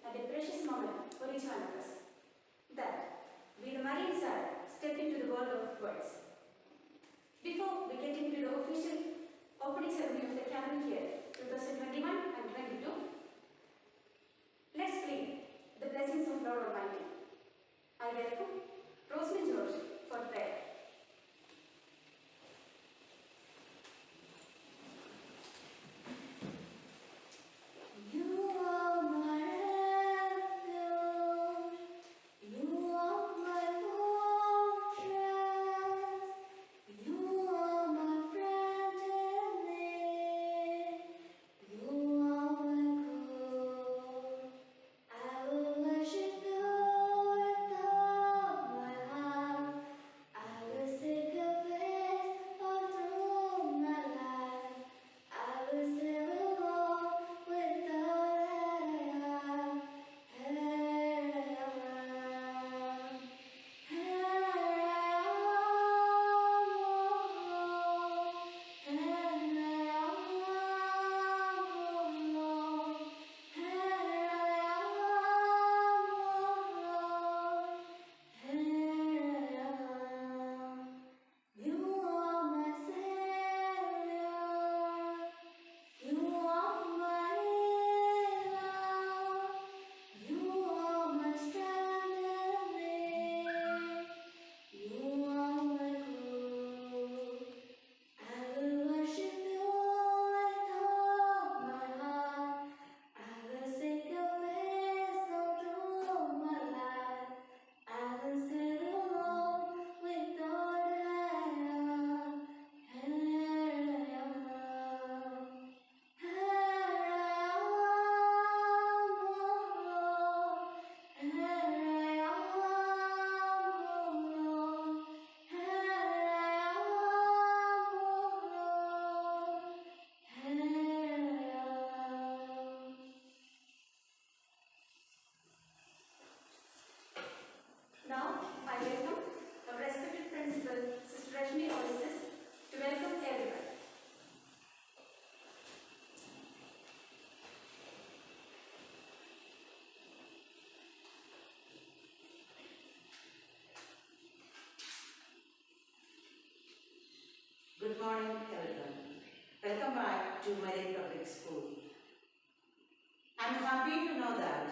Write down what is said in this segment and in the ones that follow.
and a precious moment for each one of us. That we, the Marian side, step into the world of words. Before we get into the official opening ceremony of the academic year 2021 and 22, let's plead the blessings of Lord Almighty. I welcome Rosemary George for prayer. Now, I welcome our respected principal, Sister Rashmi Oasis, to welcome everyone. Good morning, everyone. Welcome back to Marian Public School. I am happy to know that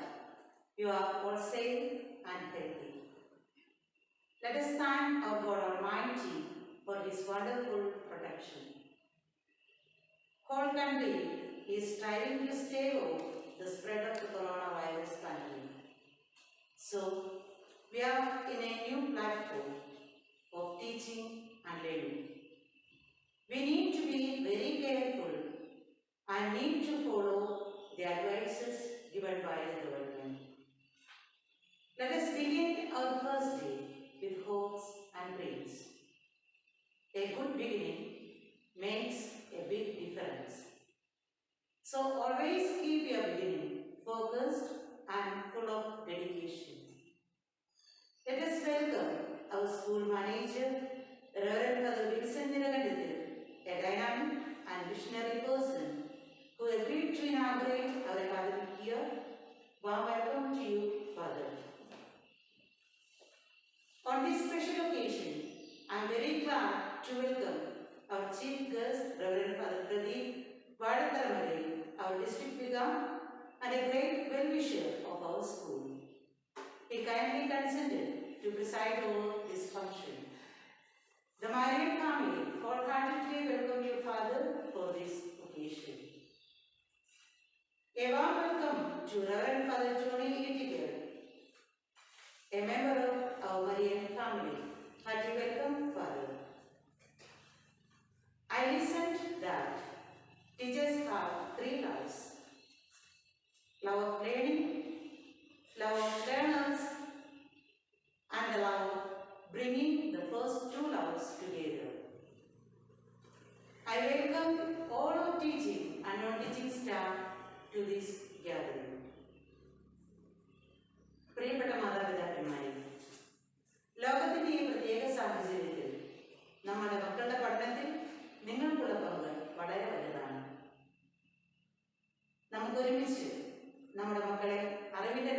you are all safe and healthy. Let us thank our God Almighty for His wonderful protection. Whole country is striving to stay off the spread of the coronavirus pandemic. So, we are in a new platform of teaching and learning. We need to be very careful and need to follow the advices given by the government. Let us begin our first day with hopes and dreams. A good beginning makes a big difference. So always keep your beginning focused and full of dedication. Let us welcome our school manager, Reverend Father Vincent Niragandathil, a dynamic and visionary person who agreed to inaugurate our academic year. Warm welcome to you, Father. On this special occasion, I am very glad to welcome our chief guest, Reverend Father Pradeep Vadatharamalai, our district vicar and a great well-wisher of our school. He kindly consented to preside over this function. The Marian family wholeheartedly welcome you, Father, for this occasion. A warm welcome to Reverend Father Tony Itiger, a member of our Marian family. Hearty welcome, Father. I listened that teachers have 3 loves: love of learning, love of learners, and the love of bringing the first 2 loves together. I welcome all our teaching and non-teaching staff to this gathering. പ്രിയപ്പെട്ട മാതാപിതാക്കന്മാരെ, ലോകത്തിന്റെ ഈ പ്രത്യേക സാഹചര്യത്തിൽ നമ്മുടെ മക്കളുടെ പഠനത്തിൽ നിങ്ങൾക്കുള്ള പങ്ക് വളരെ വലുതാണ്. നമുക്കൊരുമിച്ച് നമ്മുടെ മക്കളെ അറിവിന്റെ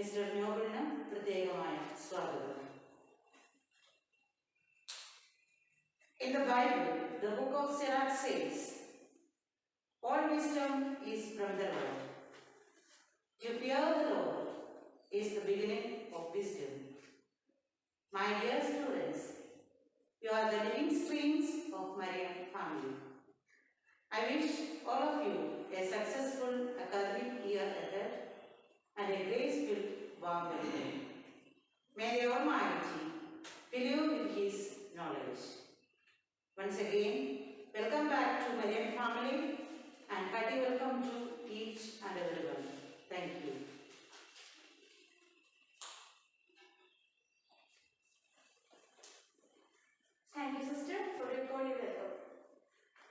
മിസ്റ്റർ നോബിളിന് പ്രത്യേകമായ സ്വാഗതം. In the Bible, the book of Sirach says, all wisdom is from the Lord. To fear the Lord is the beginning of wisdom. My dear students, you are the living streams of Marian family. I wish all of you a successful academic year ahead and a grace-filled warm welcome. May the Almighty fill you with His knowledge. Once again, welcome back to Marian family and hearty welcome to each and everyone. Thank you. Thank you, sister, for your cordial welcome.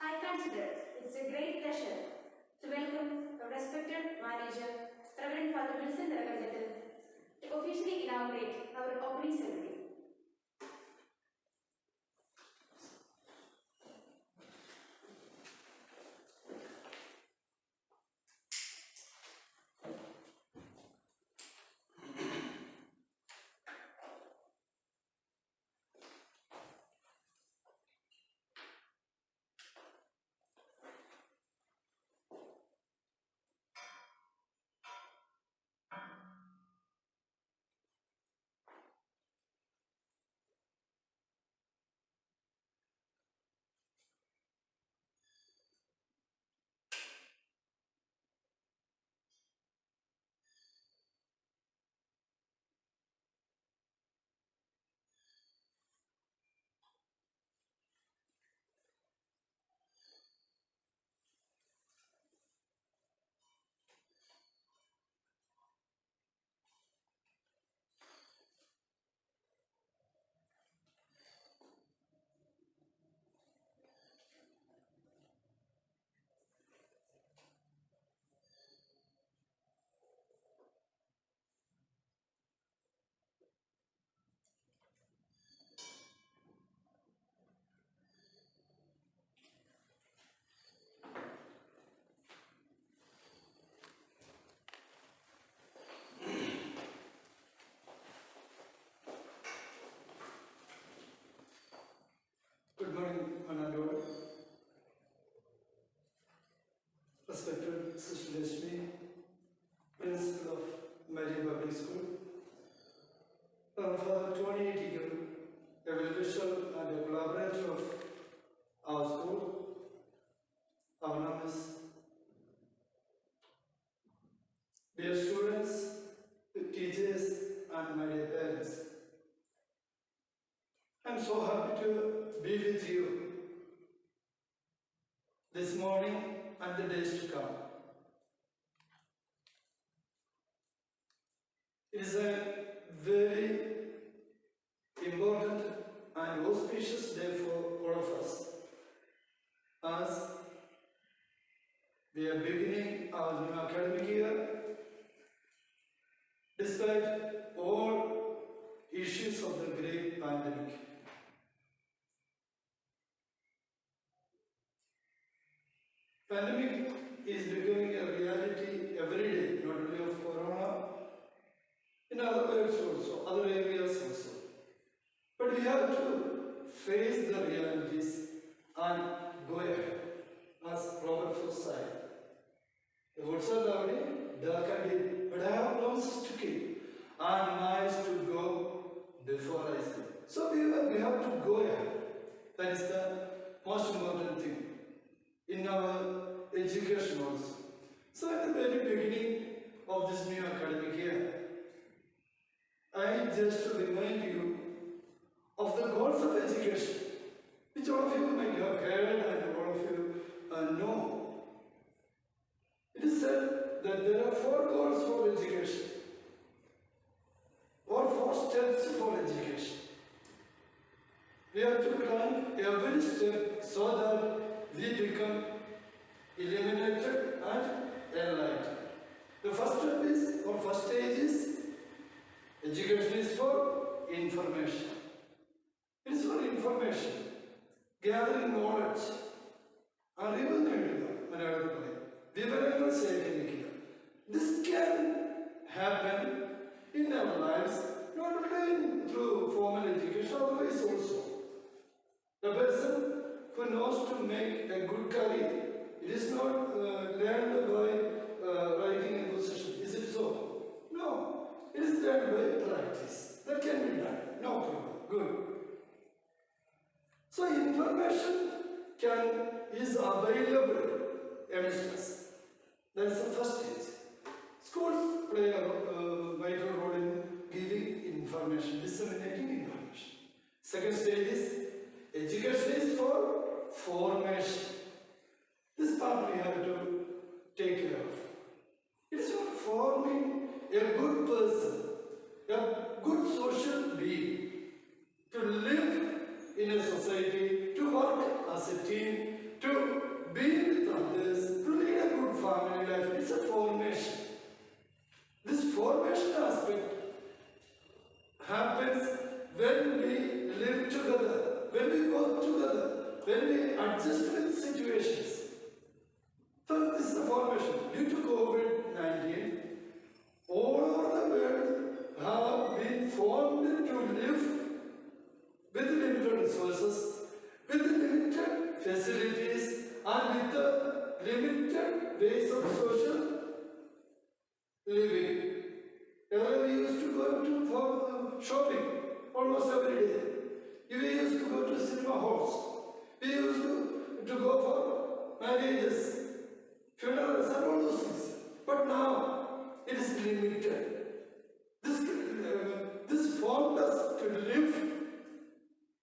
I consider it's a great pleasure to welcome the respected manager, Reverend Father Wilson Daragandatil, to officially inaugurate our opening ceremony. Good morning, Anandor. Respected Sister Lashmi, Principal of Marian Public School, Father Tony Eagle, a well-wisher and a collaborator of our school, our name dear students, teachers, and my dear parents. I'm so happy to be with you this morning and the days to come. It is a very important and auspicious day for all of us, as we are beginning our new academic year despite all issues of the great pandemic. Pandemic is becoming a reality every day, not only of corona, in other ways also, other areas also. But we have to face the realities and go ahead, as Robert Frost said. The woods are lovely, dark and deep, but I have promises to keep, and miles to go before I sleep. So we have to go ahead. That is the most important thing in our education also. So at the very beginning of this new academic year, I just remind you of the goals of education, which all of you might have heard and all of you know. It is said that there are 4 goals for education, or 4 steps for education. We have to climb every step so that we become illuminated and enlightened. The first step is, or first stage is, education is for information. It is for information, gathering knowledge, അറിവ് നേടുക മലയാളത്തിൽ പറയും, വിവരങ്ങൾ ശേഖരിക്കുക. This can happen in our lives, not only through formal education, otherwise also. The person who knows to make a good curry, it is not learned by writing a position. Is it so? No. It is learned by practice. That can be done. No problem. Good. So information is available amidst us. That is the first stage. Schools play a vital role in giving information, disseminating information. Second stage is education is for formation. This part we have to take care of. It is for forming a good person, a good social being, to live in a society, to work as a team, to be with others, to lead a good family life. It's a formation. This formation aspect happens when we live together, when we work together, when we adjust with situations. So this is the formation. Due to COVID-19, all over the world have been formed to live with limited resources, with limited facilities, and with the limited ways of social living. Earlier we used to go for shopping almost every day. We used to go to cinema halls. We used to go for marriages, funerals, and all those things. But now it is limited. This formed us to live,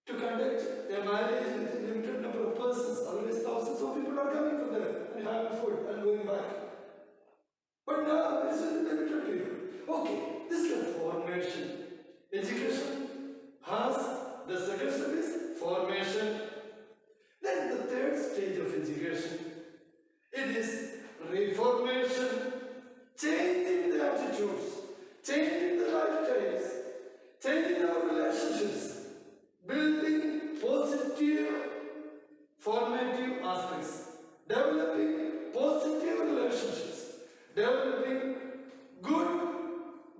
to conduct a marriage with a limited number of persons. Otherwise, thousands of people are coming from there and having food and going back. But now it's a limited people. Okay, this is a formation. Education has the second step is formation. Then the third stage of education, it is reformation, changing the attitudes, changing the lifestyles, changing our relationships, building positive formative aspects, developing positive relationships, developing good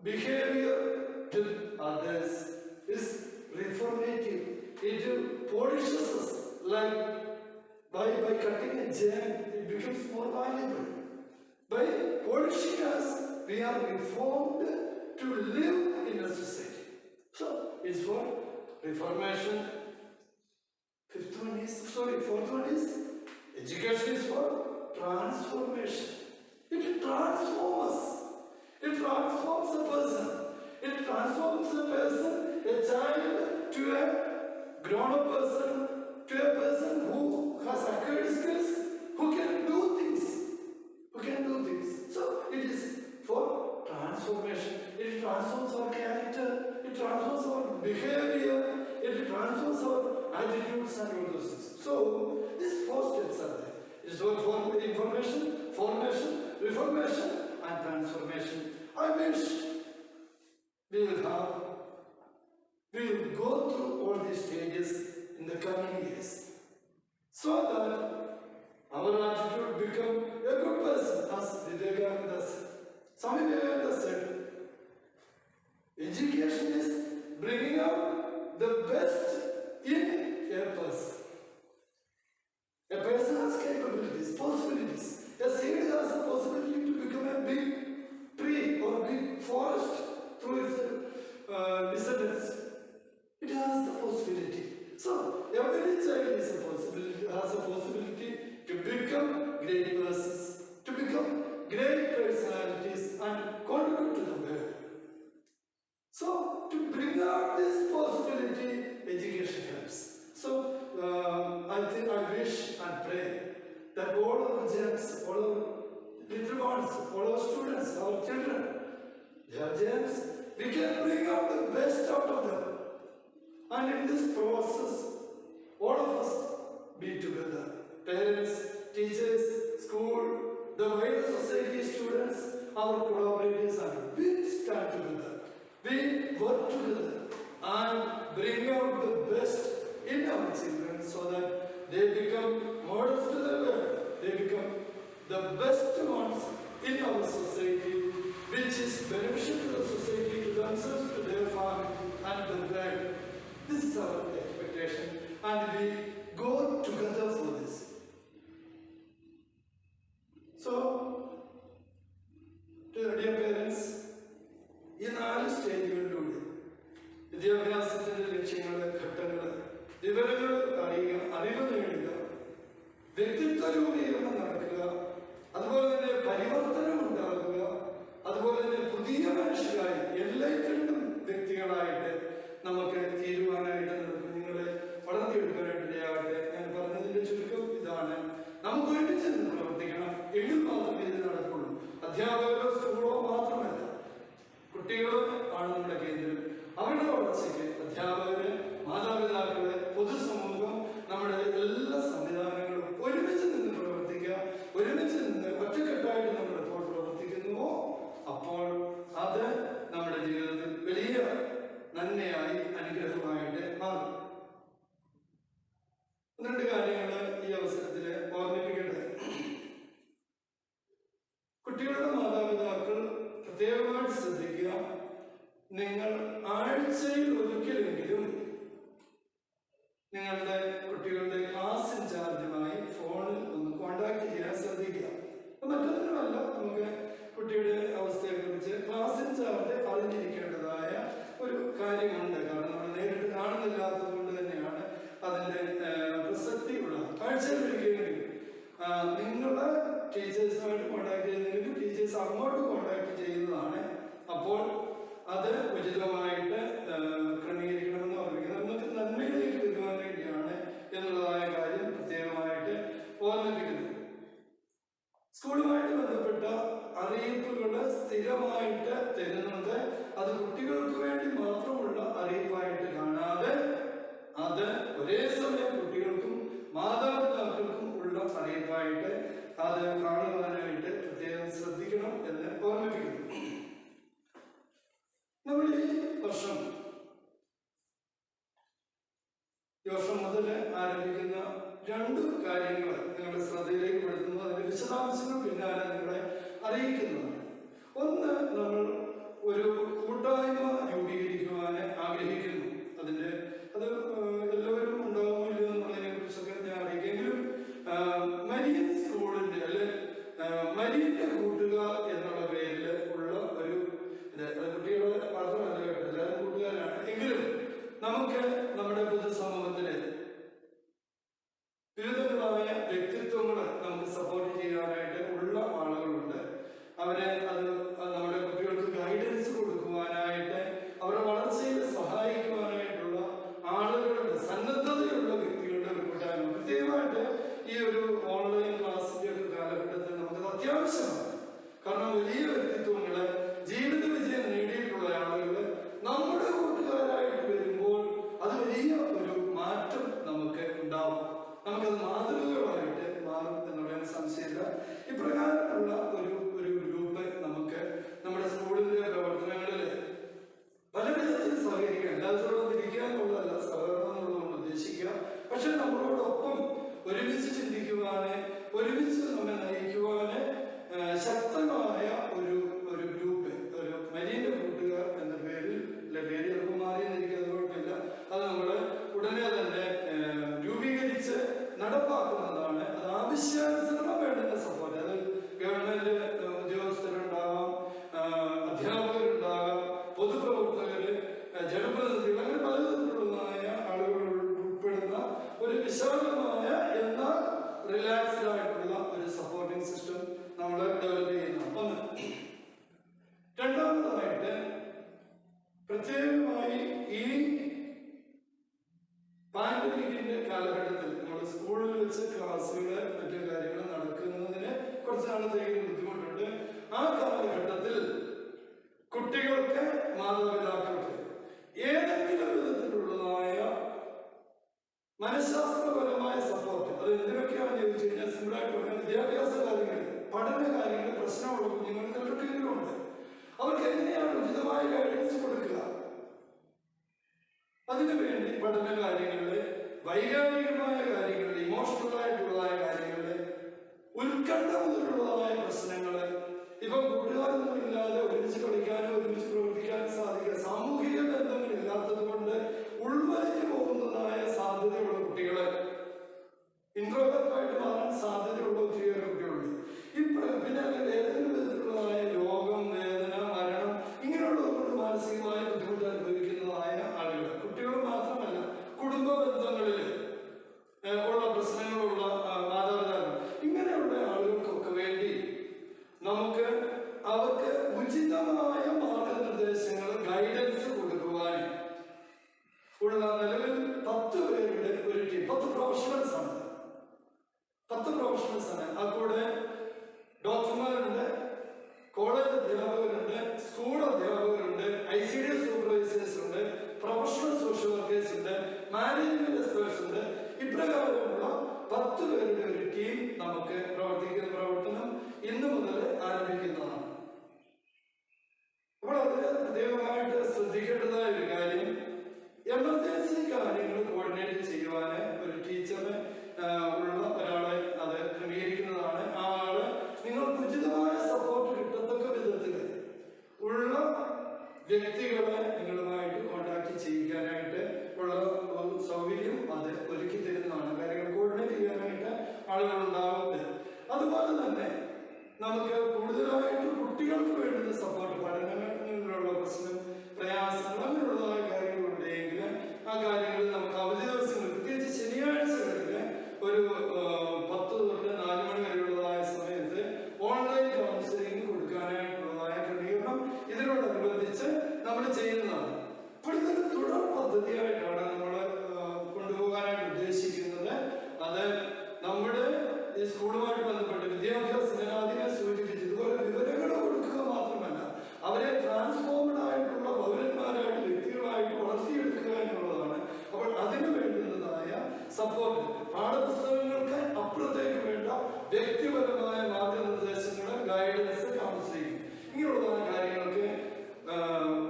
behavior to others is reformative. It polishes us like by cutting a gem, it becomes more valuable. By polishing us, we are reformed to live in a society. So it's for reformation. Fourth one is education is for transformation. It transforms us. It transforms a person. It transforms a person, a child, to a grown-up person, to a person who has acquired skills, who can do things. So it is for transformation. It transforms our character. It transforms our behavior. It transforms our attitudes and all those things. So these four steps are there. It is for information, formation, reformation, and transformation. I wish we will go through all these stages in the coming years, so that our attitude become a good person, as Vivekananda said. Swami Vivekananda said, education is bringing out the best in a person. A person has capabilities, possibilities. A seed has the possibility to become a big tree or big forest through its descendants. It has the possibility. So every child has a possibility to become great persons, to become great personalities and contribute to the world. So to bring out this possibility, education helps. So I wish and pray that all our gems, all our little ones, all our students, our children, they are gems. We can bring out the best out of them. And in this process, all of us be together. Parents, teachers, school, the wider society, students, our collaborators, and we stand together. We work together and bring out the best in our children so that they become models to the world. They become the best ones in our society, which is beneficial to the society, to the themselves to their family and their bride. This is our expectation, and we go together for this. So, dear parents, ഈ 4 സ്റ്റേജുകളിലൂടെ വിദ്യാഭ്യാസത്തിന്റെ ലക്ഷ്യങ്ങള്, ഘട്ടങ്ങള്, വിവരങ്ങൾ അറിയുക, അറിവ് നേടുക, വ്യക്തിത്വ രൂപീകരണം നടക്കുക, അതുപോലെ തന്നെ പരിവർത്തനം ഉണ്ടാകുക, അതുപോലെ തന്നെ പുതിയ മനുഷ്യരായി എല്ലായ്പ്പോഴും വ്യക്തികളായിട്ട് നമുക്ക് തീരുവാനായിട്ട് കുഞ്ഞുങ്ങളെ വളർത്തിയെടുക്കാനായിട്ട് ഇടയാകട്ടെ. ഞാൻ പറഞ്ഞതിന്റെ ചുരുക്കം ഇതാണ്. നമുക്ക് ഒരുമിച്ച് നിന്ന് പ്രവർത്തിക്കണം. എങ്കിൽ മാത്രമേ ഇത് നടക്കുള്ളൂ. അധ്യാപകരോ സ്കൂളോ മാത്രമല്ല, കുട്ടികളും ആണ് നമ്മുടെ കേന്ദ്രം. അവരുടെ വളർച്ചയ്ക്ക് അധ്യാപകര്, മാതാപിതാക്കള്, പൊതുസമൂഹം, നമ്മുടെ എല്ലാ സംവിധാനങ്ങളും ഒരുമിച്ച് നിന്ന് പ്രവർത്തിക്കുക. ഒരുമിച്ച് നിന്ന് ഒറ്റക്കെട്ടായിട്ട് നമ്മൾ എപ്പോൾ പ്രവർത്തിക്കുന്നുവോ അപ്പോൾ അത് നമ്മുടെ ജീവിതത്തിൽ വലിയ നന്മയായി, അനുഗ്രഹമായിട്ട് മാറും. 2 കാര്യങ്ങൾ ഈ അവസരത്തിൽ ഓർമ്മിപ്പിക്കട്ടെ. കുട്ടികളുടെ മാതാപിതാക്കൾ പ്രത്യേകമായിട്ട് ശ്രദ്ധിക്കുക. നിങ്ങൾ ആഴ്ചയിൽ ഒരിക്കലെങ്കിലും നിങ്ങളുടെ കുട്ടികളുടെ ക്ലാസ് ഇൻചാർജുമായി ഫോണിൽ ഒന്ന് കോണ്ടാക്ട് ചെയ്യാൻ ശ്രദ്ധിക്കുക. മറ്റൊന്നിനുമല്ല, നമുക്ക് കുട്ടിയുടെ അവസ്ഥയെക്കുറിച്ച് ക്ലാസ് ഇൻചാർജ് അറിഞ്ഞിരിക്കേണ്ടതായ ഒരു കാര്യമുണ്ട്. കാരണം നമ്മൾ നേരിട്ട് കാണുന്നില്ലാത്തത് കൊണ്ട് തന്നെയാണ് അതിൻ്റെ പ്രസക്തി ഉള്ളത്. ആഴ്ചയിൽ ഒരിക്കലെങ്കിലും നിങ്ങളുടെ ടീച്ചേഴ്സുമായിട്ട് കോണ്ടാക്ട് ചെയ്യുന്നെങ്കിൽ ടീച്ചേഴ്സ് അങ്ങോട്ട് കോണ്ടാക്ട് ചെയ്യുന്നതാണ്. അപ്പോൾ അത് ഉചിതമായിട്ട് ക്രമീകരിക്കണമെന്ന് ഓർമ്മിക്കുന്നത് നമുക്ക് നന്മയിലേക്ക് വരുവാൻ വേണ്ടിയാണ് എന്നുള്ളതായ കാര്യം പ്രത്യേകമായിട്ട് ഓർമ്മിപ്പിക്കുന്നു. സ്കൂളുമായിട്ട് ബന്ധപ്പെട്ട അറിയിപ്പുകൾ സ്ഥിരമായിട്ട് തരുന്നത് അത് കുട്ടികൾക്ക് വേണ്ടി മാത്രമുള്ള അറിയിപ്പായിട്ട് കാണാതെ അത് ഒരേ സമയം കുട്ടികൾക്കും മാതാപിതാക്കൾക്കും ഉള്ള അറിയിപ്പായിട്ട് അത് കാണുവാനായിട്ട് പ്രത്യേകം ശ്രദ്ധിക്കണം എന്ന് ഓർമ്മിപ്പിക്കുന്നു. നമ്മൾ ഈ വർഷം മുതൽ ആരംഭിക്കുന്ന 2 കാര്യങ്ങൾ നിങ്ങളുടെ ശ്രദ്ധയിലേക്ക് പെടുത്തുന്നു. അതിന്റെ വിശദാംശങ്ങൾ പിന്നാലെ നിങ്ങളെ അറിയിക്കുന്നതാണ്. ഒന്ന്, നമ്മൾ ഒരു കൂട്ടായ്മ രൂപീകരിക്കുവാൻ ആഗ്രഹിക്കുന്നു. അത് എല്ലാവരും ഉണ്ടാകുമോ ഇല്ലയോ എന്നുള്ളതിനെ കുറിച്ചൊക്കെ ഞാൻ അറിയിക്കെങ്കിലും മരിയൻ സ്കൂളിന്റെ അല്ലെ മരിയന്റെ കൂട്ടുകാർ എന്നുള്ള പേരിൽ ഉള്ള ഒരു കുട്ടികളെ മാത്രമല്ല കേട്ടോ, എല്ലാവരും കൂട്ടുകാരാണ്. എങ്കിലും നമുക്ക് നമ്മുടെ പൊതുസമൂഹത്തിലെ വിവിധങ്ങളായ വ്യക്തിത്വങ്ങളെ നമുക്ക് സപ്പോർട്ട് ചെയ്യാനായിട്ട് ഉള്ള ആളുകളുണ്ട്. അവരെ നമ്മുടെ കുട്ടികൾക്ക് ഗൈഡൻസ് കൊടുക്കുവാനായിട്ട്, അവരുടെ വളർച്ചയിൽ സഹായിക്കുവാനായിട്ടുള്ള ആളുകളുടെ, സന്നദ്ധതയുള്ള വ്യക്തികളുടെ ഒരു കൂട്ടായ്മ പ്രത്യേകമായിട്ട് ഈ ഒരു ഓൺലൈൻ ക്ലാസ്സിന്റെ ഒക്കെ കാലഘട്ടത്തിൽ നമുക്കത് അത്യാവശ്യമാണ്. കാരണം വലിയ വ്യക്തിത്വങ്ങള്, ജീവിത വിജയം നേടിയിട്ടുള്ള ആളുകള് നമ്മുടെ കൂട്ടുകാരായിട്ട് വരുമ്പോൾ അത് വലിയ ഒരു മാറ്റം നമുക്ക് ഉണ്ടാവും. നമുക്കത് മാതൃകകളായിട്ട് മാറും എന്നുള്ളതിന് സംശയമില്ല. ഇപ്രകാരമുള്ള ഒരു ഗ്രൂപ്പ് നമുക്ക് നമ്മുടെ സ്കൂളിന്റെ പ്രവർത്തനങ്ങളിൽ പല വിധത്തിൽ സഹകരിക്കാം. എല്ലാവരോടും ഇരിക്കുക എന്നുള്ളതല്ല, സഹകരണം എന്നുള്ളതാണ് ഉദ്ദേശിക്കുക. പക്ഷെ നമ്മളോടൊപ്പം ഒരുമിച്ച് ചിന്തിക്കുവാന്, ഒരുമിച്ച് നമ്മെ നയിക്കുവാന് ശക്തമായ ഒരു ഗ്രൂപ്പ്, ഒരു മരിയന്റെ കൂട്ടുകാർ എന്ന പേരിൽ പേര് ചിലപ്പോൾ മാറിയെന്നിരിക്കും, അത് കുഴപ്പമില്ല. അത് നമ്മൾ ഉടനെ തന്നെ രൂപീകരിച്ച് നടപ്പാക്കുന്നതാണ്. അത് ആവശ്യാനുസരണം വേണ്ടുന്ന സപ്പോർട്ട്, അത് ഗവൺമെന്റ് ഉദ്യോഗസ്ഥരുണ്ടാവാം, അധ്യാപകരുണ്ടാകാം, പൊതുപ്രവർത്തകര്, ജനപ്രതിനിധികൾ, അങ്ങനെ പലതരത്തിലുള്ളതായ ആളുകൾ ഉൾപ്പെടുന്ന ഒരു വിശാലമായ എന്നാൽ റിലാക്സ്ഡ് ആയിട്ടുള്ള ഒരു സപ്പോർട്ടിംഗ് സിസ്റ്റം നമ്മൾ ഡെവലപ്പ് ചെയ്യുന്നു. ഒന്ന്. രണ്ടാമതായിട്ട് പ്രത്യേകമായി ഈ പാൻഡമിക്കിന്റെ കാലഘട്ടത്തിൽ നമ്മൾ സ്കൂളിൽ വെച്ച് ക്ലാസ്സുകൾ, മറ്റു കാര്യങ്ങൾ നടക്കുന്നതിന് കുറച്ച് നാളത്തേക്ക് ബുദ്ധിമുട്ടുണ്ട്. ആ കാലഘട്ടത്തിൽ കുട്ടികൾക്ക്, മാതാപിതാക്കൾക്ക് ഏതെങ്കിലും വിധത്തിലുള്ളതായ മനഃശാസ്ത്രപരമായ സപ്പോർട്ട്, അത് എന്തിനൊക്കെയാണെന്ന് ചോദിച്ചു കഴിഞ്ഞാൽ സിമ്പിളായിട്ട് പറഞ്ഞാൽ വിദ്യാഭ്യാസ കാര്യങ്ങളിൽ, പഠന കാര്യങ്ങളിൽ പ്രശ്നമുള്ള കുഞ്ഞുങ്ങൾക്ക് എവിടെയെങ്കിലും ഉണ്ട്. അവർക്ക് എങ്ങനെയാണ് ഉചിതമായ ഗൈഡൻസ് കൊടുക്കുക? അതിനുവേണ്ടി പഠന കാര്യങ്ങളിൽ, വൈകാരികമായ കാര്യങ്ങളിൽ, ഇമോഷണൽ ആയിട്ടുള്ളതായ കാര്യങ്ങളിൽ, ഉത്കണ്ഠ മുതലുള്ളതായ പ്രശ്നങ്ങൾ, ഇപ്പൊ കൂട്ടുകാരൊന്നും ഇല്ലാതെ ഒരുമിച്ച് കളിക്കാനോ ഒരുമിച്ച് പ്രവർത്തിക്കാനോ രോഗികളായിട്ട് മാറാൻ സാധ്യതയുള്ള ഒത്തിരിയേറെ കുട്ടികളുണ്ട്. പിന്നെ ഏതെങ്കിലും വിധത്തിലുള്ളതായ രോഗം, വേദന, മരണം ഇങ്ങനെയുള്ളത് കൊണ്ട് മാനസികമായ ബുദ്ധിമുട്ട് അനുഭവിക്കുന്നതായ ആളുകൾ, കുട്ടികൾ മാത്രമല്ല കുടുംബ ബന്ധങ്ങളിൽ ഉള്ള പ്രശ്നങ്ങളുള്ള മാതാപിതാക്കൾ, ഇങ്ങനെയുള്ള ആളുകൾക്കൊക്കെ വേണ്ടി നമുക്ക് അവർക്ക് ഉചിതമായ മാർഗനിർദ്ദേശങ്ങൾ, ഗൈഡൻസ് കൊടുക്കുവാൻ ഉള്ള നിലവിൽ 10 പേരുടെ ഒരു ടീം, 10 പ്രൊഫഷണൽസ് ആണ്. 10 പ്രൊഫഷണൽസ് ആണ്. ആ കൂടെ ഡോക്ടർമാരുണ്ട്, കോളേജ് അധ്യാപകരുണ്ട്, സ്കൂൾ അധ്യാപകരുണ്ട്, ICDS സൂപ്പർവൈസേഴ്സ് ഉണ്ട്, പ്രൊഫഷണൽ സോഷ്യൽ വർക്കേഴ്സ് ഉണ്ട്, മാനേജ്മെന്റ് എക്സ്പേർട്സ് ഉണ്ട്. ഇപ്രകാരമുള്ള 10 പേരുടെ ഒരു ടീം നമുക്ക് പ്രവർത്തനം ഇന്നു മുതൽ ആരംഭിക്കുന്നതാണ്. അപ്പോൾ അതിന് പ്രത്യേകമായിട്ട് ശ്രദ്ധിക്കേണ്ടതായ ഒരു കാര്യം, എമർജൻസി കാര്യങ്ങൾ കോർഡിനേറ്റ് ചെയ്യുവാൻ ഒരു ടീച്ചറിന് ഉള്ള ഒരാളെ അത് ക്രമീകരിക്കുന്നതാണ്. ആ ആള് നിങ്ങൾക്ക് ഉചിതമായ സപ്പോർട്ട് കിട്ടത്തക്ക വിധത്തിൽ ഉള്ള വ്യക്തികളെ നിങ്ങളുമായിട്ട് കോൺടാക്ട് ചെയ്യിക്കാനായിട്ട് ഉള്ള സൗകര്യം അത് ഒരുക്കി തരുന്നതാണ്. കാര്യങ്ങൾ കോർഡിനേറ്റ് ചെയ്യാനായിട്ട് ആളുകൾ ഉണ്ടാവുന്നത്. അതുപോലെ തന്നെ നമുക്ക് കൂടുതലായിട്ട് കുട്ടികൾക്ക് വേണ്ടുന്ന സപ്പോർട്ട്, പഠനങ്ങളിലുള്ള പ്രശ്നം, പ്രയാസങ്ങൾ അങ്ങനെയുള്ളതായ കാര്യങ്ങളുണ്ടെങ്കിൽ ആ കാര്യങ്ങൾ നമുക്ക് അവധി ദിവസങ്ങൾ, പ്രത്യേകിച്ച് ശനിയാഴ്ചകളിൽ ഒരു 10 തൊട്ട് 4 മണി വരെയുള്ളതായ സമയത്ത് ഓൺലൈൻ കൗൺസിലിംഗ് കൊടുക്കാനായിട്ടുള്ളതായ ക്രമീകരണം ഇതിനോടനുബന്ധിച്ച് നമ്മൾ ചെയ്യുന്നതാണ്. അപ്പോൾ ഇതൊരു തുടർ പദ്ധതിയായിട്ടാണ് നമ്മൾ കൊണ്ടുപോകാനായിട്ട് ഉദ്ദേശിക്കുന്നത്. അത് നമ്മുടെ ഈ സ്കൂളുമായിട്ട് ബന്ധപ്പെട്ട് വിദ്യാഭ്യാസം, ഞാൻ ആദ്യമേ സൂചിപ്പിച്ചു, ഇതുപോലെ വിവരങ്ങൾ കൊടുക്കുക മാത്രമല്ല, അവരെ ട്രാൻസ്ഫോംഡ് ആയിട്ടുള്ള പൗരന്മാരായിട്ട്, വ്യക്തികളായിട്ട് വളർത്തിയെടുക്കുക എന്നുള്ളതാണ്. അപ്പോൾ അതിന് വേണ്ടുന്നതായ സപ്പോർട്ട്, പാഠപുസ്തകങ്ങൾക്ക് അപ്പുറത്തേക്ക് വേണ്ട വ്യക്തിപരമായ മാർഗനിർദ്ദേശങ്ങൾ, ഗൈഡൻസ്, കൗൺസിലിംഗ് ഇങ്ങനെയുള്ളതായ കാര്യങ്ങൾക്ക്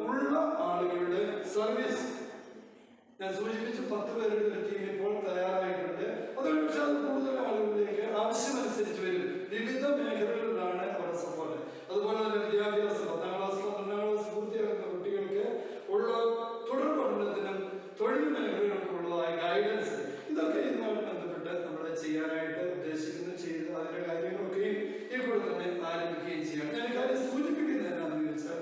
ഉള്ള ആളുകളുടെ സർവീസ് ഞാൻ സൂചിപ്പിച്ച് 10 പേരുടെ ഒരു ടീം ഇപ്പോൾ തയ്യാറായിട്ടുണ്ട്. അതുകൊണ്ട് പക്ഷെ അത് കൂടുതൽ ആളുകളിലേക്ക് ആവശ്യമനുസരിച്ച് വരും. വിവിധ മേഖലകളിലാണ് അവരുടെ സപ്പോർട്ട്. അതുപോലെ തന്നെ വിദ്യാഭ്യാസം, 10ാം ക്ലാസ് 12ാം ക്ലാസ് പൂർത്തിയാക്കുന്ന കുട്ടികൾക്ക് ഉള്ള തുടർ പഠനത്തിനും തൊഴിൽ മേഖലകൾക്കുള്ളതായ ഗൈഡൻസ്, ഇതൊക്കെ ഇതുമായിട്ട് ബന്ധപ്പെട്ട് നമ്മൾ ചെയ്യാനായിട്ട് ഉദ്ദേശിക്കുന്നു. ചെയ്ത് അതിന്റെ കാര്യങ്ങളൊക്കെയും ഈ കൂടെ തന്നെ ആരംഭിക്കുകയും ചെയ്യാം. ഞാൻ ഈ കാര്യം സൂചിപ്പിക്കുന്നത് എന്നാന്ന് ചോദിച്ചാൽ,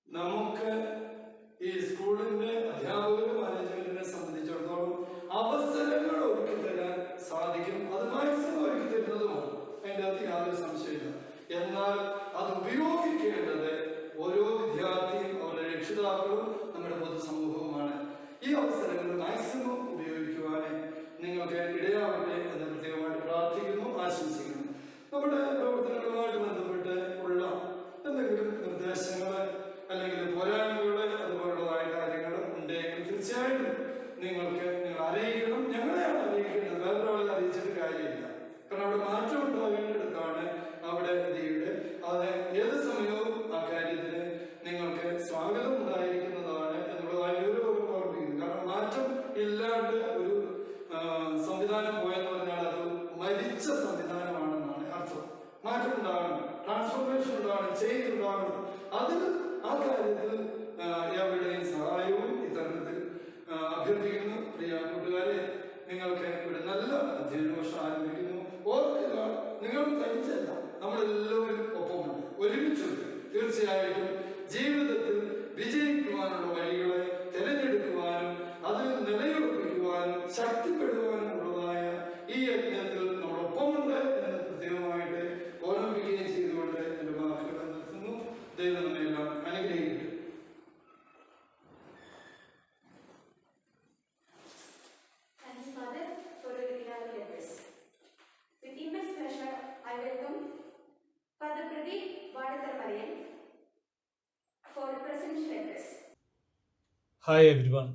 നമുക്ക് ഈ സ്കൂളിന്റെ അധ്യാപകരും മാനേജ്മെന്റിനെ സംബന്ധിച്ചിടത്തോളം അവസരങ്ങൾ ഒരുക്കി തരാൻ സാധിക്കും. അത് മാക്സിമം ഒരുക്കി തരുന്നതുമാണ്, അതിൻ്റെ അകത്ത് യാതൊരു സംശയമില്ല. എന്നാൽ അത് ഉപയോഗിക്കേണ്ടത് ഓരോ വിദ്യാർത്ഥിയും അവരുടെ രക്ഷിതാക്കളും നമ്മുടെ പൊതുസമൂഹവുമാണ്. ഈ അവസരങ്ങൾ മാക്സിമം ഉപയോഗിക്കുവാൻ നിങ്ങൾക്ക് ഇടയാവട്ടെ എന്ന് പ്രത്യേകമായിട്ട് പ്രാർത്ഥിക്കുന്നു, ആശംസിക്കുന്നു. നമ്മുടെ പ്രവർത്തനങ്ങളുമായിട്ട് ബന്ധപ്പെട്ട് ഉള്ള എന്തെങ്കിലും നിർദ്ദേശങ്ങൾ അല്ലെങ്കിൽ പോരായ്മകൾ അതുപോലുള്ളതായ കാര്യങ്ങൾ ഉണ്ടെങ്കിൽ തീർച്ചയായിട്ടും നിങ്ങൾ അറിയിക്കണം. ഞങ്ങളെയാണ് അറിയിക്കേണ്ടത്, വേറൊരാളെ അറിയിച്ചിട്ട് കാര്യമില്ല. കാരണം അവിടെ മാറ്റം ഉണ്ടാകേണ്ടടുത്താണ് അവിടെ ഇതിയുടെ. അത് ഏത് സമയവും ആ കാര്യത്തിന് നിങ്ങൾക്ക് സ്വാഗതം ഉണ്ടായിരിക്കുന്നതാണ് എന്നുള്ളതായ വിവരം ഓർമ്മിക്കുന്നു. കാരണം മാറ്റം ഇല്ലാണ്ട് ഒരു സംവിധാനം പോയെന്ന് പറഞ്ഞാൽ അത് മരിച്ച സംവിധാനമാണെന്നാണ് അർത്ഥം. മാറ്റം ഉണ്ടാകണം, ട്രാൻസ്ഫോർമേഷൻ ഉണ്ടാകണം, ചേഞ്ച് ഉണ്ടാകണം. അതിൽ ആ കാര്യത്തിൽ എവിടെയും സഹായവും ഇത്തരത്തിൽ അഭ്യർത്ഥിക്കുന്നു. പ്രിയ കൂട്ടുകാരെ, നിങ്ങൾക്ക് ഇവിടെ നല്ല അധ്യയന വർഷം ആരംഭിക്കുന്നു. ഓർക്കുക, നിങ്ങൾ തനിച്ചല്ല, നമ്മളെല്ലാവരും ഒപ്പമുണ്ട്, ഒരുമിച്ചുണ്ട്. തീർച്ചയായിട്ടും ജീവിതത്തിൽ വിജയിക്കുവാനുള്ള വഴികളെ തിരഞ്ഞെടുക്കുവാനും അതിൽ നിലയുറപ്പിക്കുവാനും ശക്തിപ്പെടുവാനും ഉള്ളതായ ഈ യജ്ഞത്തിൽ നമ്മളൊപ്പമുണ്ട് എന്ന് പ്രത്യേകമായിട്ട് ഓർമ്മിപ്പിക്കുകയും ചെയ്തുകൊണ്ട് എൻ്റെ വാക്കുകൾ നിർത്തുന്നു. ദൈവം നമ്മെല്ലാം അനുഗ്രഹിക്കട്ടെ. Thank you, Father, for your inaugural address. With immense pleasure, I welcome Father Pradeep Vadatharaman for presidential address. Hi everyone,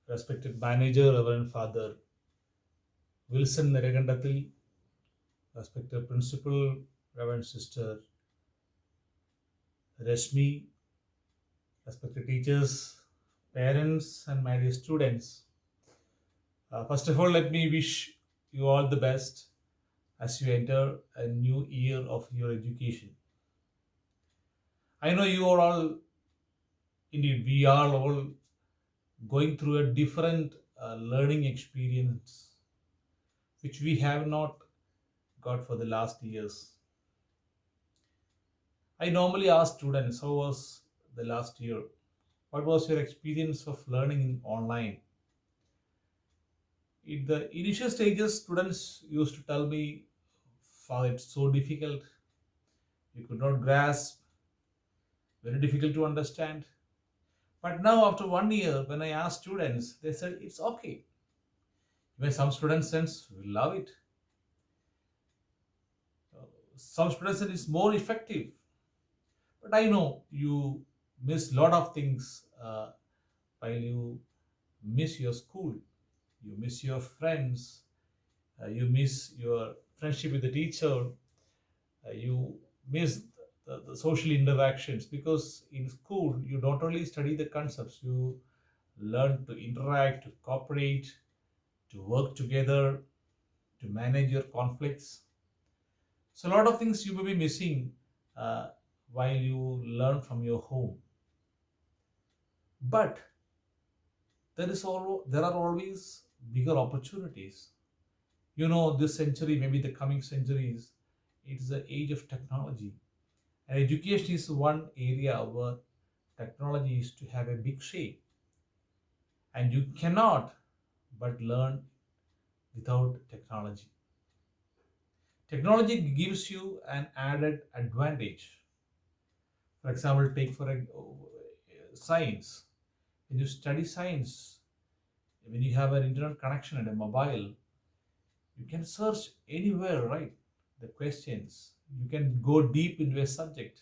respected manager, Reverend Father Wilson Neregandathil, respected principal, Reverend Sister Rashmi, respected teachers, parents and my dear students. First of all, let me wish you all the best as you enter a new year of your education. I know you are all, indeed we are all going through a different learning experience which we have not got for the last years. I normally ask students, how was the last year? What was your experience of learning in online? In the initial stages, students used to tell me, "Father, it's so difficult. We could not grasp, very difficult to understand." But now, after 1 year, when I asked students, they said it's okay. When some students sense we love it, some students said it's more effective. But I know you miss a lot of things while you miss your school, you miss your friends, you miss your friendship with the teacher, you miss the social interactions, because in school you not only study the concepts, you learn to interact, to cooperate, to work together, to manage your conflicts. So a lot of things you may be missing uh, while you learn from your home. But there are always bigger opportunities. You know, this century, maybe the coming centuries, it is the age of technology. And education is one area where technology is to have a big shape. And you cannot but learn without technology. Technology gives you an added advantage. For example, take for science. When you study science, when you have an internet connection and a mobile, you can search anywhere, right? The questions. You can go deep into a subject.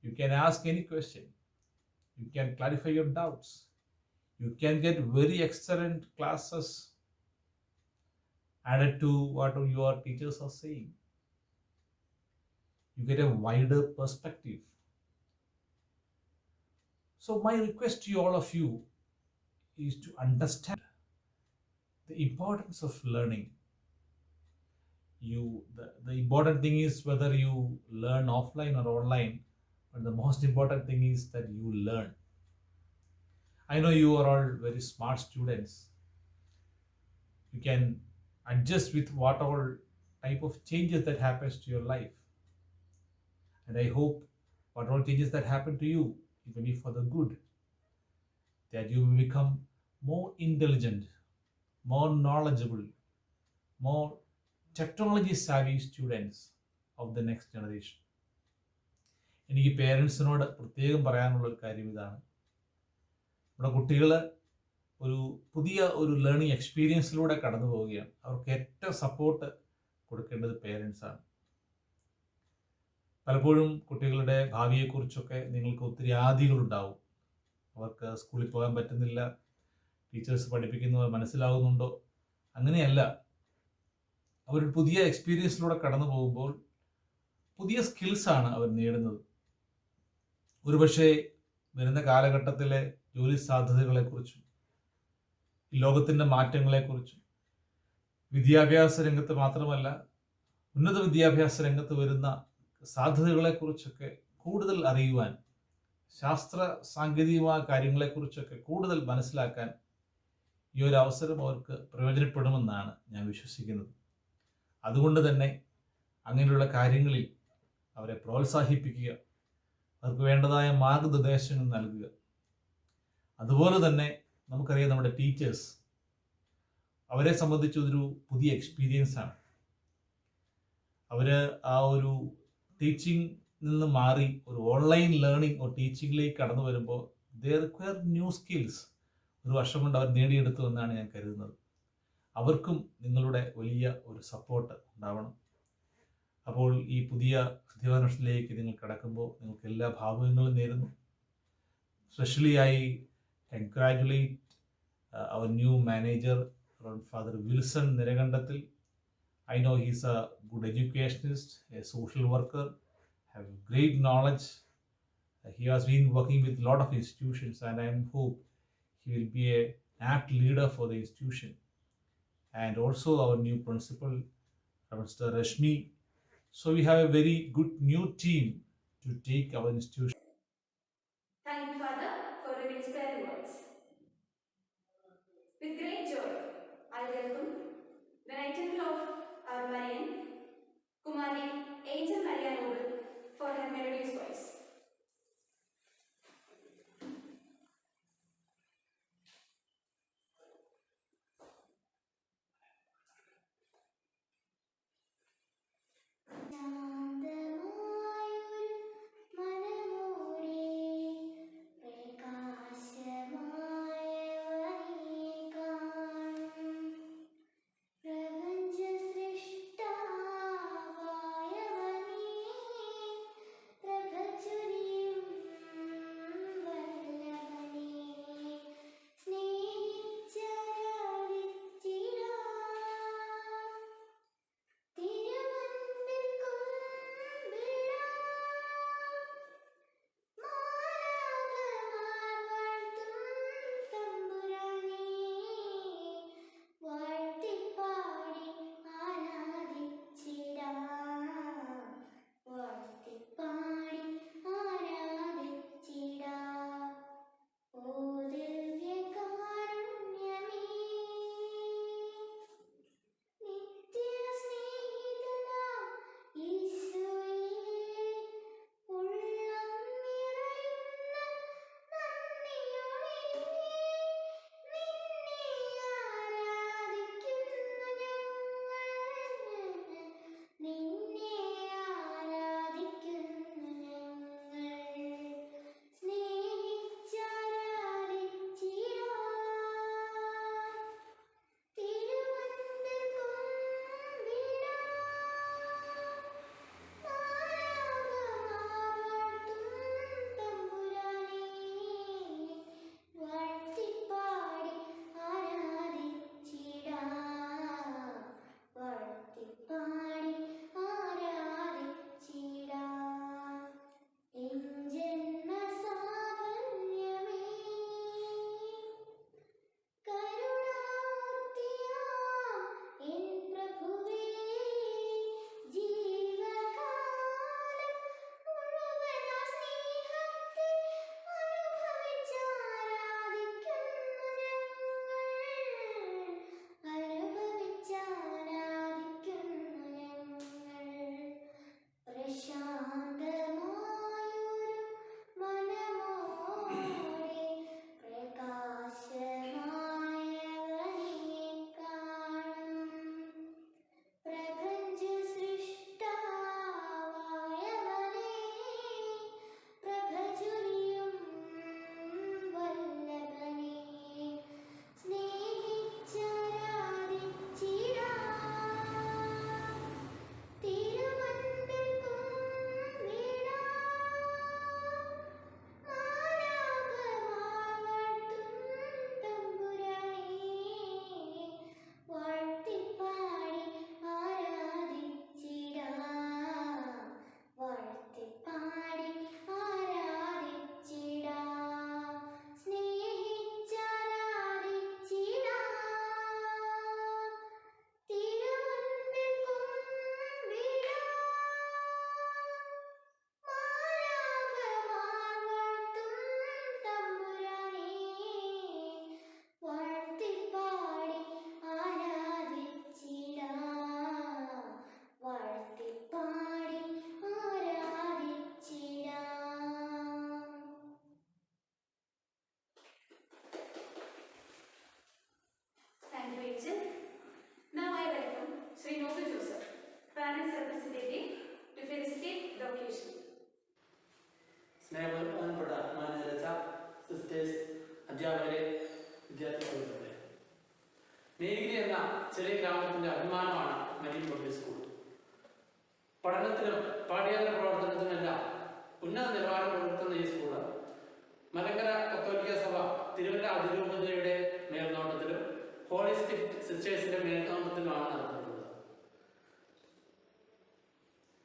You can ask any question. You can clarify your doubts. You can get very excellent classes added to what your teachers are saying. You get a wider perspective. So, my request to all of you is to understand the importance of learning. The important thing is whether you learn offline or online, but the most important thing is that you learn. I know you are all very smart students. You can adjust with what all type of changes that happens to your life. And I hope what all changes that happen to you, it may be for the good, that you will become more intelligent, more knowledgeable, more technology savvy students of the next generation. എനിക്ക് പേരൻസിനോട് പ്രത്യേകം പറയാനുള്ള ഒരു കാര്യം ഇതാണ്. നമ്മുടെ കുട്ടികൾ ഒരു പുതിയ ഒരു ലേണിംഗ് എക്സ്പീരിയൻസിലൂടെ കടന്നു പോവുകയാണ്. അവർക്ക് ഏറ്റവും സപ്പോർട്ട് കൊടുക്കേണ്ടത് പേരൻസാണ്. പലപ്പോഴും കുട്ടികളുടെ ഭാവിയെക്കുറിച്ചൊക്കെ നിങ്ങൾക്ക് ഒത്തിരി ആദികളുണ്ടാവും. അവർക്ക് സ്കൂളിൽ പോകാൻ പറ്റുന്നില്ല, ടീച്ചേഴ്സ് പഠിപ്പിക്കുന്നത് മനസ്സിലാവുന്നുണ്ടോ? അങ്ങനെയല്ല. അവരൊരു പുതിയ എക്സ്പീരിയൻസിലൂടെ കടന്നു പോകുമ്പോൾ പുതിയ സ്കിൽസാണ് അവർ നേടുന്നത്. ഒരുപക്ഷെ വരുന്ന കാലഘട്ടത്തിലെ ജോലി സാധ്യതകളെക്കുറിച്ചും ലോകത്തിൻ്റെ മാറ്റങ്ങളെക്കുറിച്ചും വിദ്യാഭ്യാസ രംഗത്ത് മാത്രമല്ല ഉന്നത വിദ്യാഭ്യാസ രംഗത്ത് വരുന്ന സാധ്യതകളെക്കുറിച്ചൊക്കെ കൂടുതൽ അറിയുവാൻ, ശാസ്ത്ര സാങ്കേതികമായ കാര്യങ്ങളെക്കുറിച്ചൊക്കെ കൂടുതൽ മനസ്സിലാക്കാൻ ഈ ഒരു അവസരം അവർക്ക് പ്രയോജനപ്പെടുമെന്നാണ് ഞാൻ വിശ്വസിക്കുന്നത്. അതുകൊണ്ട് തന്നെ അങ്ങനെയുള്ള കാര്യങ്ങളിൽ അവരെ പ്രോത്സാഹിപ്പിക്കുക, അവർക്ക് വേണ്ടതായ മാർഗനിർദ്ദേശങ്ങൾ നൽകുക. അതുപോലെ തന്നെ നമുക്കറിയാം നമ്മുടെ ടീച്ചേഴ്സ്, അവരെ സംബന്ധിച്ച് ഒരു പുതിയ എക്സ്പീരിയൻസ് ആണ്. അവർ ആ ഒരു ടീച്ചിങ് നിന്ന് മാറി ഒരു ഓൺലൈൻ ലേണിംഗ് ഒരു ടീച്ചിങ്ങിലേക്ക് കടന്നു വരുമ്പോൾ ദേ റിക്വയർ ന്യൂ സ്കിൽസ്. ഒരു വർഷം കൊണ്ട് അവർ നേടിയെടുത്തു എന്നാണ് ഞാൻ കരുതുന്നത്. അവർക്കും നിങ്ങളുടെ വലിയ ഒരു സപ്പോർട്ട് ഉണ്ടാവണം. അപ്പോൾ ഈ പുതിയ അധ്യയന വർഷത്തിലേക്ക് നിങ്ങൾ കടക്കുമ്പോൾ നിങ്ങൾക്ക് എല്ലാ ഭാവുകങ്ങളും നേരുന്നു. Specially I congratulate our new manager Father Wilson Niragandathil. I know he's a good educationist, a social worker, have great knowledge. He has been working with a lot of institutions, and I hope he will be an apt leader for the institution. And also our new principal, Mr. Rashmi. So we have a very good new team to take our institution. Thank you, Father, for your inspiring words. With great joy, I welcome ചെറിയ ഗ്രാമത്തിൻ്റെ അഭിമാനമാണ് Marian public school. പഠനത്തിനും പാഠ്യേതര പ്രവർത്തനത്തിനുമെല്ലാം ഉന്നത നിലവാരം പുലർത്തുന്ന ഈ school Malankara കത്തോലിക്ക സഭ തിരുവല്ല അതിരൂപതയുടെ മേൽനോട്ടത്തിലും ഹോളിസ്റ്റിക് സിസ്റ്റേഴ്സിന്റെ മേൽനോട്ടത്തിലുമാണ് നടത്തുന്നത്.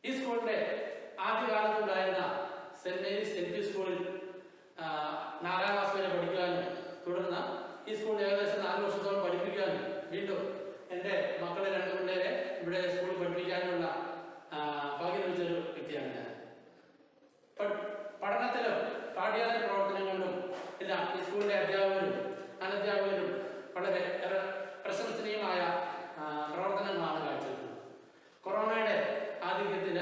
ഈ സ്കൂളിന്റെ ആദ്യകാലത്തുണ്ടായിരുന്ന സെന്റ് മേരീസ് എൽ പി സ്കൂളിൽ 4ാം ക്ലാസ് വരെ പഠിക്കാനും തുടർന്ന് ഈ സ്കൂളിൽ ഏകദേശം 4 വർഷത്തോളം പഠിപ്പിക്കാനും വീണ്ടും എൻ്റെ മക്കളെ 2 പിള്ളേരെ ഇവിടെ സ്കൂളിൽ പഠിപ്പിക്കാനുള്ള ഭാഗ്യം ലഭിച്ചൊരു വ്യക്തിയാണ് ഞാൻ. പഠനത്തിലും പാഠ്യേതര പ്രവർത്തനങ്ങളിലും എല്ലാം ഈ സ്കൂളിലെ അധ്യാപകരും അനധ്യാപകരും വളരെ പ്രശംസനീയമായ പ്രവർത്തനങ്ങളാണ് കാഴ്ചവെക്കുന്നത്. കൊറോണയുടെ ആധിക്യത്തിൽ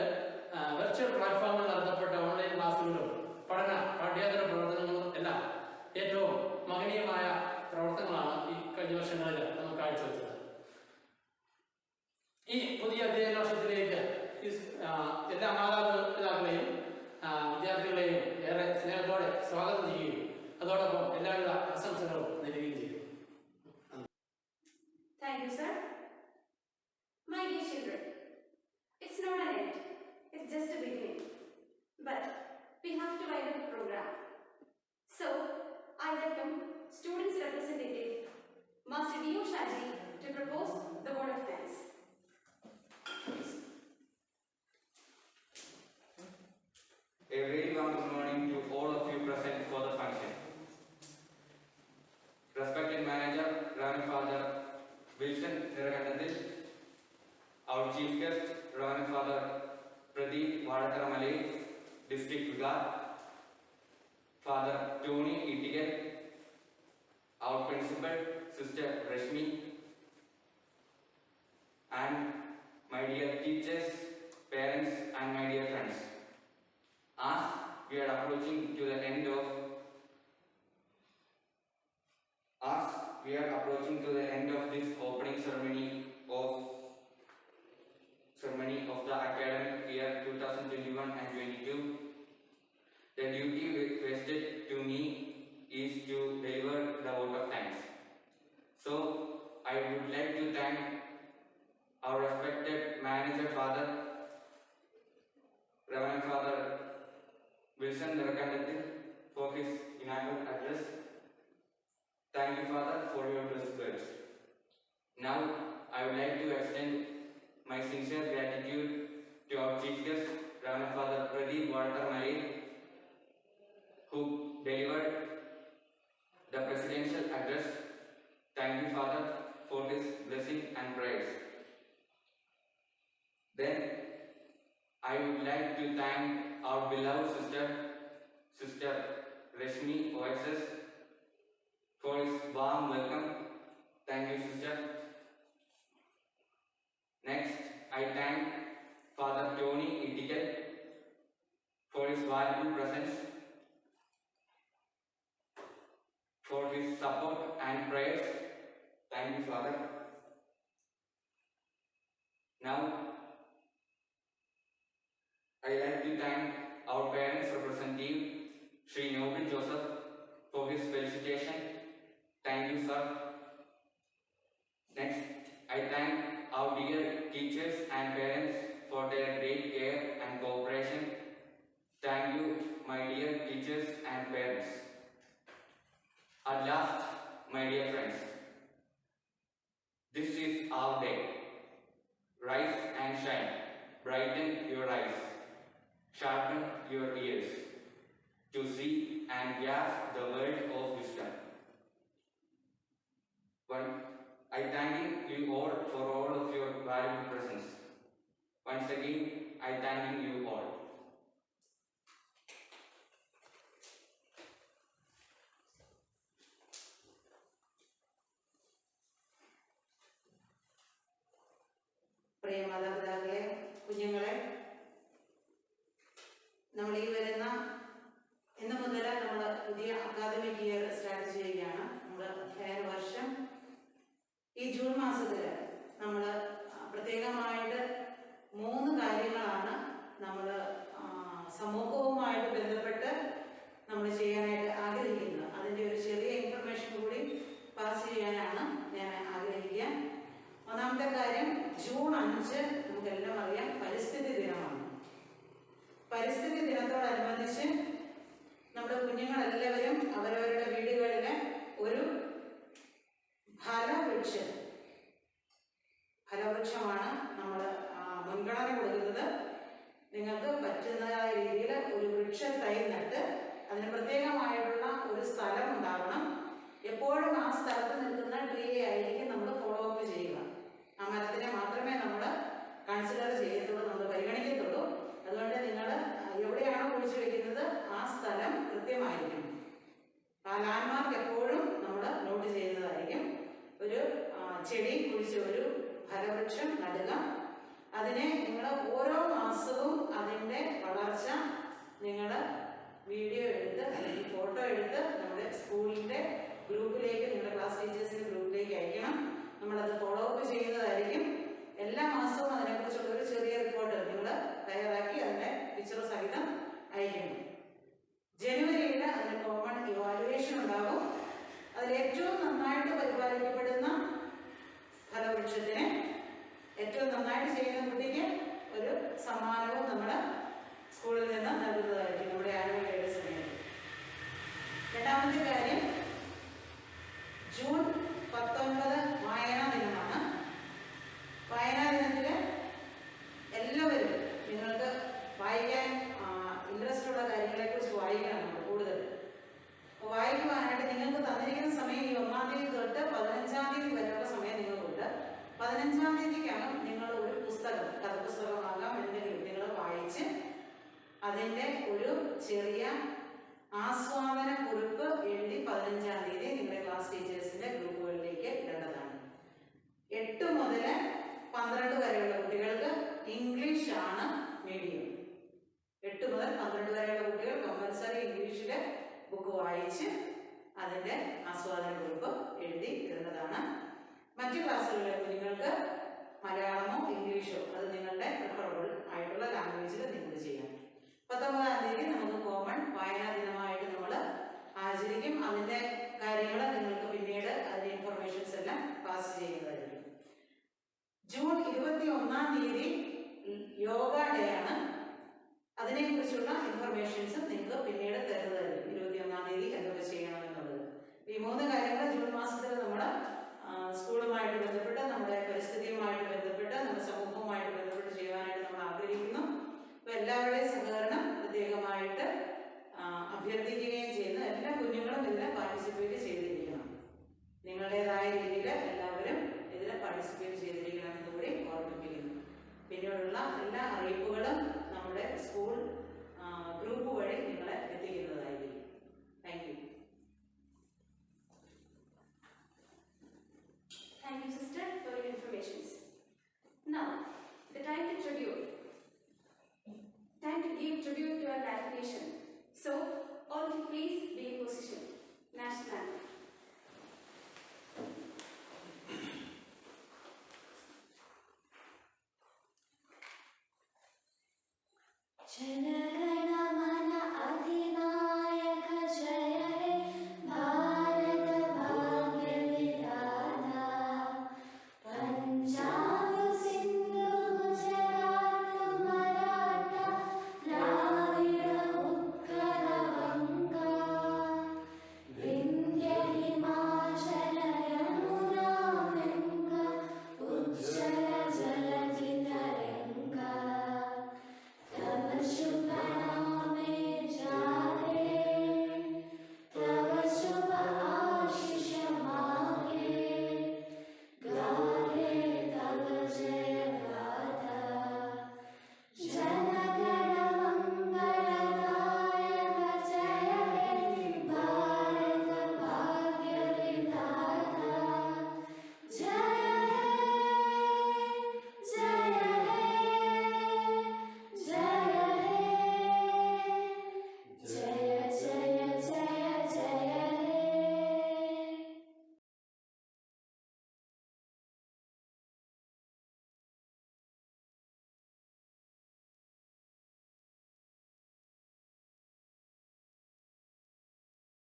വെർച്വൽ പ്ലാറ്റ്ഫോമിൽ നടത്തപ്പെട്ട ഓൺലൈൻ ക്ലാസ്സുകളും പാഠ്യേതര പ്രവർത്തനങ്ങളും എല്ലാം ഏറ്റവും മഹനീയമായ പ്രവർത്തനങ്ങളാണ് ഈ കഴിഞ്ഞ വർഷങ്ങളിൽ നമ്മൾ കാഴ്ചവെച്ചത്. ഈ പുതിയ അധ്യയന വർഷത്തിലേക്ക് എല്ലാ മാതാപിതാക്കളെയും വിദ്യാർത്ഥികളെയും ഏറെ സ്നേഹത്തോടെ സ്വാഗതം ചെയ്യുകയും അതോടൊപ്പം എല്ലാവിധ ആശംസകളും നൽകുകയും ചെയ്യും. Thank you, sir. My dear children, it's not an end, it's just a beginning. But we have to wind up the program. So, I welcome students' representative, Master D.O. Shaji, to propose the word of thanks. A very warm good morning to all of you present for the function. Respected Manager, Reverend Father Wilson Nirakandathil, our Chief Guest, Reverend Father Pradeep Vadakaramalai, District Vicar, Father Tony Itigal, our Principal, Sister Rashmi, and my dear teachers, parents, and my dear friends. As we are approaching to the end of this opening ceremony of the academic year 2021 and 22, the duty vested to me is to deliver the vote of thanks. So I would like to thank our respected Manager Father, Reverend Father Wilson Nirakandathil, for his inaugural address. Thank you, Father, for your blessed words. Now, I would like to extend my sincere gratitude to our Chief Guest, Reverend Father Pradeep Vadakaramalai, who delivered the presidential address. Thank you, Father, for his blessing and prayers. Then, I would like to thank our beloved Sister Rashmi OXS, for his warm welcome. Thank you, Sister. Next, I thank Father Tony Itigal for his valuable presence, for his support and prayers. Thank you, Father. Now, I like to thank our parents' representative, Sri Noble Joseph, for his felicitation. Thank you, sir. Next, I thank our dear teachers and parents for their great care and cooperation. Thank you, my dear teachers and parents. At last, my dear friends, this is our day. Rise and shine, brighten your eyes, sharpen your ears to see and grasp the word of wisdom. I thank you all for all of your valuable presence. Once again, I thank you all. പ്രിയ മാതാപിതാക്കളെ, കുഞ്ഞുങ്ങളെ, നമ്മൾ ഈ വരുന്ന ഇന്ന് മുതൽ നമ്മൾ പുതിയ academic year start ചെയ്യുകയാണ്. നമ്മൾ അധ്യയന വർഷം ഈ ജൂൺ മാസത്തിൽ നമ്മൾ പ്രത്യേകമായിട്ട് 3 കാര്യങ്ങളാണ് നമ്മൾ സമൂഹവുമായിട്ട് ബന്ധപ്പെട്ട് നമ്മൾ ചെയ്യാനായിട്ട് ആഗ്രഹിക്കുന്നത്. അതിൻ്റെ ഒരു ചെറിയ ഇൻഫർമേഷൻ കൂടി പാസ് ചെയ്യാനാണ് ഞാൻ ആഗ്രഹിക്കുക. ഒന്നാമത്തെ കാര്യം, ജൂൺ 5 നമുക്കെല്ലാം അറിയാം പരിസ്ഥിതി ദിനമാണ്. പരിസ്ഥിതി ദിനത്തോടനുബന്ധിച്ച് നമ്മുടെ കുഞ്ഞുങ്ങളെല്ലാവരും അവരവരുടെ വീടുകളിലെ ഒരു ഫലവൃക്ഷമാണ് നമ്മൾ മുൻഗണന കൊടുക്കുന്നത്. നിങ്ങൾക്ക് പറ്റുന്നതായ രീതിയിൽ ഒരു വൃക്ഷ തൈ നട്ട് അതിന് പ്രത്യേകമായിട്ടുള്ള ഒരു സ്ഥലം ഉണ്ടാവണം. എപ്പോഴും ആ സ്ഥലത്ത് നിൽക്കുന്ന ട്രീയെ ആയിരിക്കും നമ്മൾ ഫോളോ അപ്പ് ചെയ്യുക. ആ മരത്തിനെ മാത്രമേ നമ്മൾ കൺസിഡർ ചെയ്യത്തുള്ളൂ, നമ്മൾ പരിഗണിക്കത്തുള്ളൂ. അതുകൊണ്ട് നിങ്ങൾ എവിടെയാണോ കുഴിച്ചു വെക്കുന്നത് ആ സ്ഥലം കൃത്യമായിരിക്കും. ആ ലാൻഡ്മാർക്ക് എപ്പോഴും നമ്മൾ നോട്ട് ചെയ്യുന്നതായിരിക്കും. ഒരു ചെടി കുഴിച്ച് ഒരു ഫലവൃക്ഷം നടുക. അതിനെ നിങ്ങൾ ഓരോ മാസവും അതിൻ്റെ വളർച്ച നിങ്ങൾ വീഡിയോ എടുത്ത് അല്ലെങ്കിൽ ഫോട്ടോ എടുത്ത് നമ്മുടെ സ്കൂളിൻ്റെ ഗ്രൂപ്പിലേക്ക്, നിങ്ങളുടെ ക്ലാസ് ടീച്ചേഴ്സിൻ്റെ ഗ്രൂപ്പിലേക്ക് അയക്കണം. നമ്മളത് ഫോളോ അപ്പ് ചെയ്യുന്നതായിരിക്കും. എല്ലാ മാസവും അതിനെക്കുറിച്ചുള്ള ഒരു ചെറിയ റിപ്പോർട്ട് നിങ്ങൾ തയ്യാറാക്കി അതിൻ്റെ പിക്ചർ സഹിതം അയക്കണം. ജനുവരിയിൽ അതിന് കോമൺ ഇവാലുവേഷൻ ഉണ്ടാകും. അതിൽ ഏറ്റവും നന്നായിട്ട് പരിപാലിക്കപ്പെടുന്ന ഫലവൃക്ഷത്തിന്, ഏറ്റവും നന്നായിട്ട് ചെയ്യുന്ന കുട്ടിക്ക് ഒരു സമ്മാനവും നമ്മൾ സ്കൂളിൽ നിന്ന് നൽകുന്നതായിരിക്കും നമ്മുടെ ആനുവൽ ഡേയുടെ സമയത്ത്. രണ്ടാമത്തെ കാര്യം, ജൂൺ 19 വായനാ ദിനമാണ്. വായനാ ദിനത്തിൽ എല്ലാവരും നിങ്ങൾക്ക് വായിക്കാൻ ഇൻട്രസ്റ്റ് ഉള്ള കാര്യങ്ങളെക്കുറിച്ച് വായിക്കണം. നമ്മൾ കൂടുതൽ വായിക്കുവാനായിട്ട് നിങ്ങൾക്ക് തന്നിരിക്കുന്ന സമയം ഈ 1-ാം തീയതി തൊട്ട് 15-ാം തീയതി വരെയുള്ള സമയം നിങ്ങൾക്കുണ്ട്. 15-ാം തീയതിക്കകം നിങ്ങൾ ഒരു പുസ്തകം, കഥപുസ്തകമാകാം, എന്തെങ്കിലും നിങ്ങൾ വായിച്ച് അതിൻ്റെ ഒരു ചെറിയ ആസ്വാദന കുറിപ്പ് എഴുതി 15-ാം തീയതി നിങ്ങളുടെ ക്ലാസ് ടീച്ചേഴ്സിൻ്റെ ഗ്രൂപ്പുകളിലേക്ക് ഇടേണ്ടതാണ്. 8 മുതൽ 12 വരെയുള്ള കുട്ടികൾക്ക് ഇംഗ്ലീഷ് ആണ് മീഡിയം. 8 മുതൽ 12 വരെയുള്ള കുട്ടികൾ കമ്പൽസറി ഇംഗ്ലീഷിൽ ബുക്ക് വായിച്ച് അതിൻ്റെ ആസ്വാദന കുറിപ്പ് എഴുതി ഇടേണ്ടതാണ്. മറ്റു ക്ലാസ്സുകളിലെ കുഞ്ഞുങ്ങൾക്ക് മലയാളമോ ഇംഗ്ലീഷോ അത് നിങ്ങളുടെ പ്രിഫറബിൾ ആയിട്ടുള്ള ലാംഗ്വേജിൽ നിങ്ങൾക്ക് ചെയ്യാം. 19-ാം തീയതി നമുക്ക് കോമൺ വായനാ ദിനമായിട്ട് നമ്മൾ ആചരിക്കും. അതിൻ്റെ കാര്യങ്ങൾ നിങ്ങൾക്ക് പിന്നീട് അതിൻ്റെ ഇൻഫർമേഷൻസ് എല്ലാം പാസ് ചെയ്യുന്നതായിരിക്കും. ജൂൺ 21-ാം തീയതി യോഗ ഡേ ആണ്. അതിനെക്കുറിച്ചുള്ള ഇൻഫർമേഷൻസും നിങ്ങൾക്ക് പിന്നീട് തരുന്നതായിരിക്കും. 21-ാം തീയതി എന്തൊക്കെ ചെയ്യണമെന്നുള്ളത്. ഈ 3 കാര്യങ്ങൾ ജൂൺ മാസത്തിൽ നമ്മൾ സ്കൂളുമായിട്ട് ബന്ധപ്പെട്ട്, നമ്മുടെ പരിസ്ഥിതിയുമായിട്ട് ബന്ധപ്പെട്ട്, നമ്മുടെ സമൂഹവുമായിട്ട് ബന്ധപ്പെട്ട് ചെയ്യുവാനായിട്ട് നമ്മൾ ആഗ്രഹിക്കുന്നു. അപ്പോൾ എല്ലാവരുടെയും സഹകരണം പ്രത്യേകമായിട്ട് അഭ്യർത്ഥിക്കുകയും ചെയ്യുന്നു. എല്ലാ കുഞ്ഞുങ്ങളും ഇതിൽ പാർട്ടിസിപ്പേറ്റ് ചെയ്തിരിക്കണം. നിങ്ങളുടേതായ രീതിയിൽ എല്ലാവരും ഇതിൽ പാർട്ടിസിപ്പേറ്റ് ചെയ്തിരിക്കണമെന്ന് കൂടി ഓർമ്മിപ്പിക്കുന്നു. പിന്നീടുള്ള എല്ലാ അറിയിപ്പുകളും നമ്മുടെ സ്കൂൾ ഗ്രൂപ്പ് വഴി നിങ്ങളെ എത്തിക്കുന്നതായിരിക്കും. Thank you. Thank you, sister, for your information. Now, the time to tribute. Time to give tribute to our life nation. So, all of you please be in position. National anthem. Chana